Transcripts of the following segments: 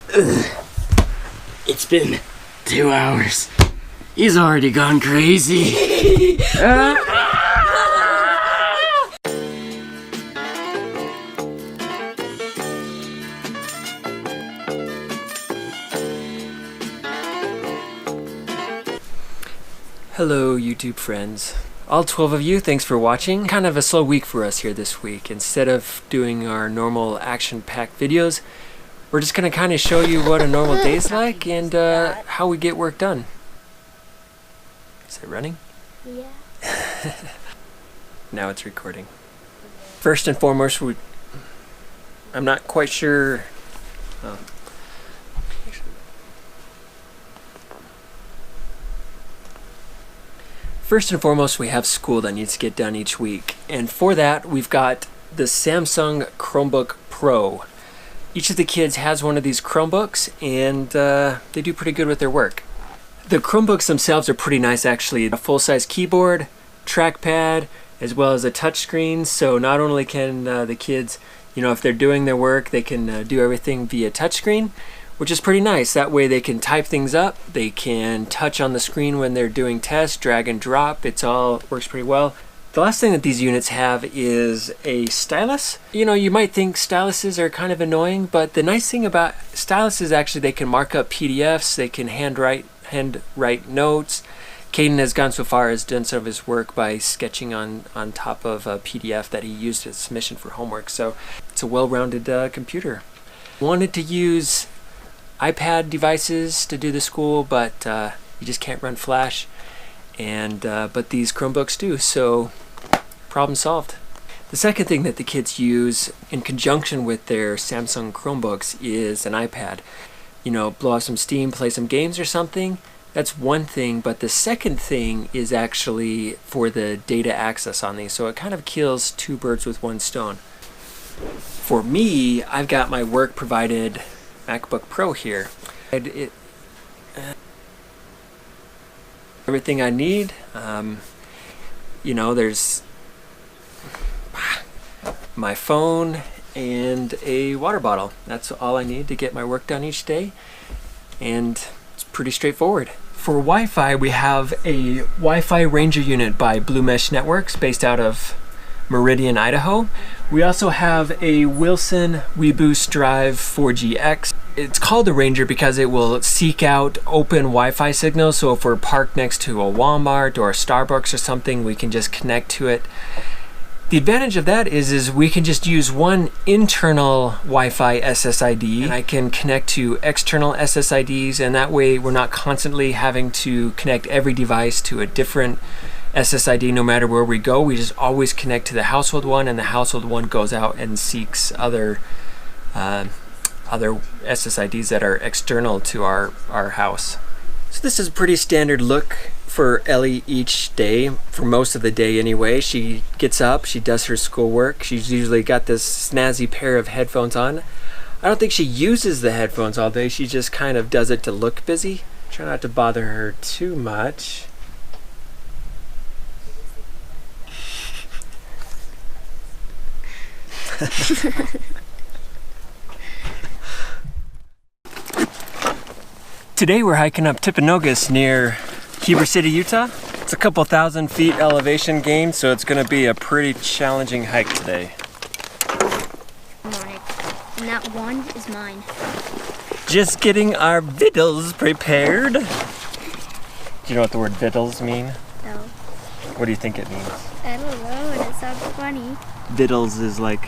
It's been 2 hours. He's already gone crazy. Hello YouTube friends. All 12 of you, thanks for watching. Kind of a slow week for us here this week. Instead of doing our normal action-packed videos, we're just going to kind of show you what a normal day's like and how we get work done. Is it running? Yeah. Now it's recording. First and foremost, I'm not quite sure. Oh. First and foremost, we have school that needs to get done each week. And for that, we've got the Samsung Chromebook Pro. Each of the kids has one of these Chromebooks, and they do pretty good with their work. The Chromebooks themselves are pretty nice, actually. A full-size keyboard, trackpad, as well as a touchscreen. So not only can the kids, if they're doing their work, they can do everything via touchscreen, which is pretty nice. That way they can type things up, they can touch on the screen when they're doing tests, drag and drop. It's all works pretty well. The last thing that these units have is a stylus. You might think styluses are kind of annoying, but the nice thing about styluses, actually, they can mark up PDFs, they can handwrite notes. Caden has gone so far as done some of his work by sketching on top of a PDF that he used as submission for homework. So it's a well-rounded computer. Wanted to use iPad devices to do the school, but you just can't run Flash, and but these Chromebooks do, so problem solved. The second thing that the kids use in conjunction with their Samsung Chromebooks is an iPad. Blow off some steam, play some games or something. That's one thing, but the second thing is actually for the data access on these, so it kind of kills two birds with one stone. For me, I've got my work provided MacBook Pro here. Everything I need. There's my phone and a water bottle. That's all I need to get my work done each day, and it's pretty straightforward. For Wi-Fi, we have a Wi-Fi Ranger unit by Blue Mesh Networks based out of Meridian, Idaho. We also have a Wilson Weboost Drive 4GX. It's called the Ranger because it will seek out open Wi-Fi signals, so if we're parked next to a Walmart or a Starbucks or something, we can just connect to it. The advantage of that is we can just use one internal Wi-Fi SSID, and I can connect to external SSIDs, and that way we're not constantly having to connect every device to a different SSID no matter where we go. We just always connect to the household one, and the household one goes out and seeks other SSIDs that are external to our house. So this is a pretty standard look for Ellie each day, for most of the day anyway. She gets up, she does her schoolwork. She's usually got this snazzy pair of headphones on. I don't think she uses the headphones all day, she just kind of does it to look busy. Try not to bother her too much. Today we're hiking up Timpanogos near Heber City, Utah. It's a couple thousand feet elevation gain, so it's going to be a pretty challenging hike today. Alright, and that one is mine. Just getting our victuals prepared. Do you know what the word victuals mean? No. What do you think it means? I don't know, and it sounds funny. Victuals is like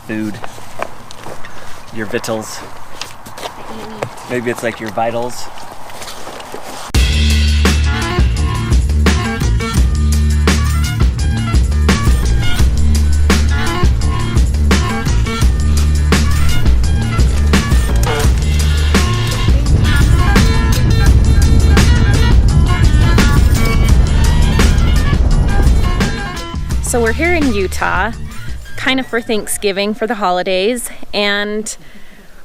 food. Your victuals. Maybe it's like your vitals. So we're here in Utah, kind of for Thanksgiving, for the holidays, and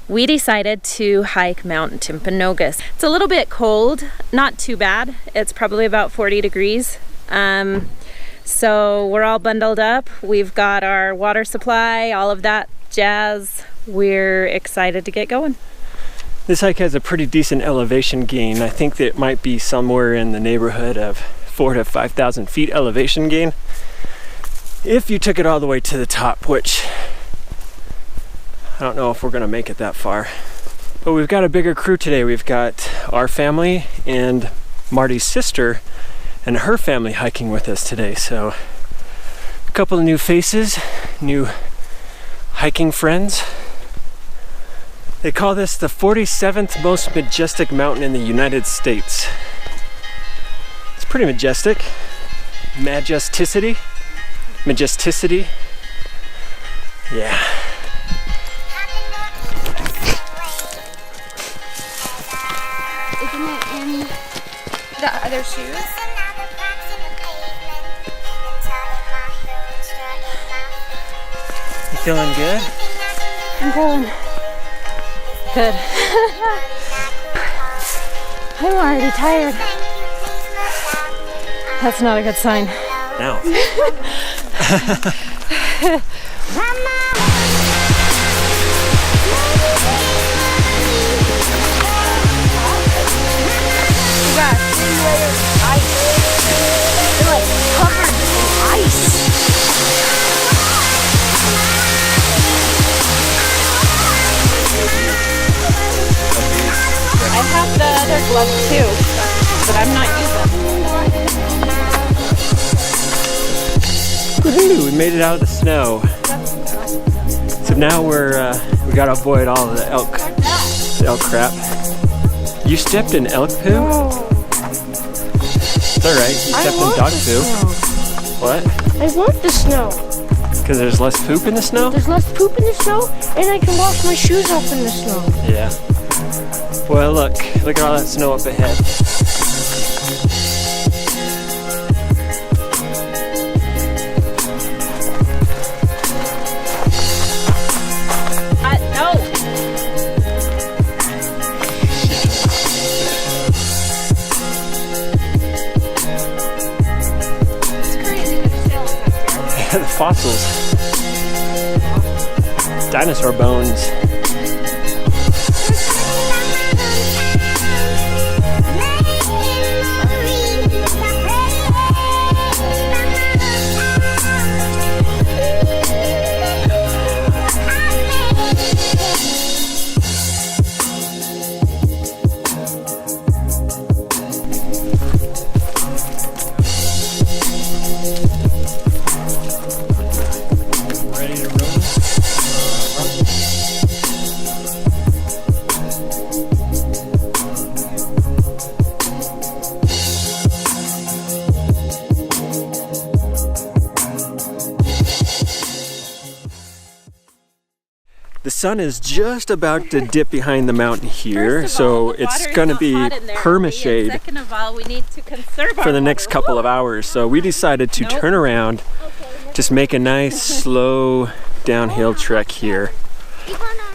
we decided to hike Mount Timpanogos. It's a little bit cold, not too bad. It's probably about 40 degrees. So we're all bundled up. We've got our water supply, all of that jazz. We're excited to get going. This hike has a pretty decent elevation gain. I think that it might be somewhere in the neighborhood of 4,000 to 5,000 feet elevation gain if you took it all the way to the top, which I don't know if we're gonna make it that far. But we've got a bigger crew today. We've got our family and Marty's sister and her family hiking with us today. So a couple of new faces, new hiking friends. They call this the 47th most majestic mountain in the United States. It's pretty majestic. Majesticity. Yeah. Isn't it in the other shoes? You feeling good? I'm feeling good. I'm already tired. That's not a good sign. No. I have the other gloves too, but I'm not using them. Woohoo! We made it out of the snow. So now we gotta avoid all of the elk crap. You stepped in elk poo? It's alright, you stepped in dog poo. What? I want the snow. Because there's less poop in the snow? There's less poop in the snow, and I can wash my shoes off in the snow. Yeah. Well, look at all that snow up ahead. No. It's crazy with shells up here. The fossils. Dinosaur bones. The sun is just about to dip behind the mountain here, so it's going to be perma-shade Second of all, we need to conserve for the next couple of hours. So we decided to turn around, just make a nice slow downhill trek here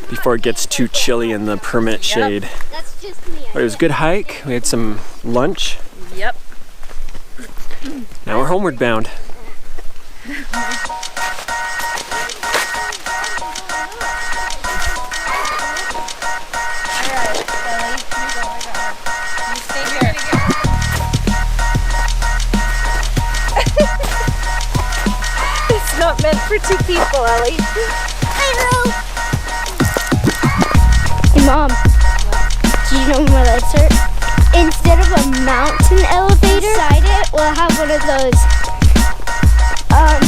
before it gets too chilly in the permanent shade. That's just me. But it was a good hike. We had some lunch. Yep. Now we're homeward bound. It's not meant for two people, Ellie. Hey, Mom. Do you know where my legs hurt? Instead of a mountain elevator, inside it, we'll have one of those.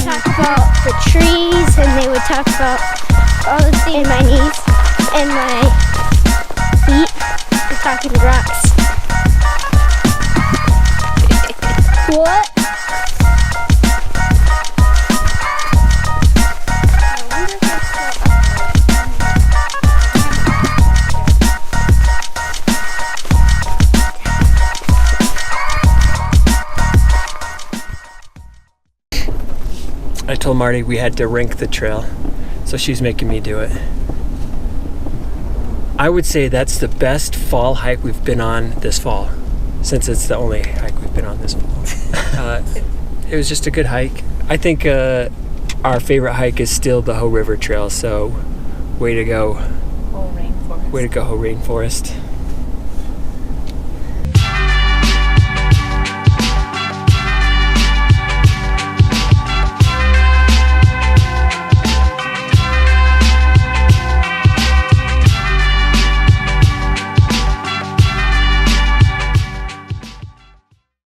Talk about the trees, and they would talk about all the things in my knees and my feet. We're talking rocks. What? I told Marty we had to rank the trail, so she's making me do it. I would say that's the best fall hike we've been on this fall, since it's the only hike we've been on this fall. It was just a good hike. I think our favorite hike is still the Ho River Trail, so way to go. Whole rainforest. Way to go, rainforest.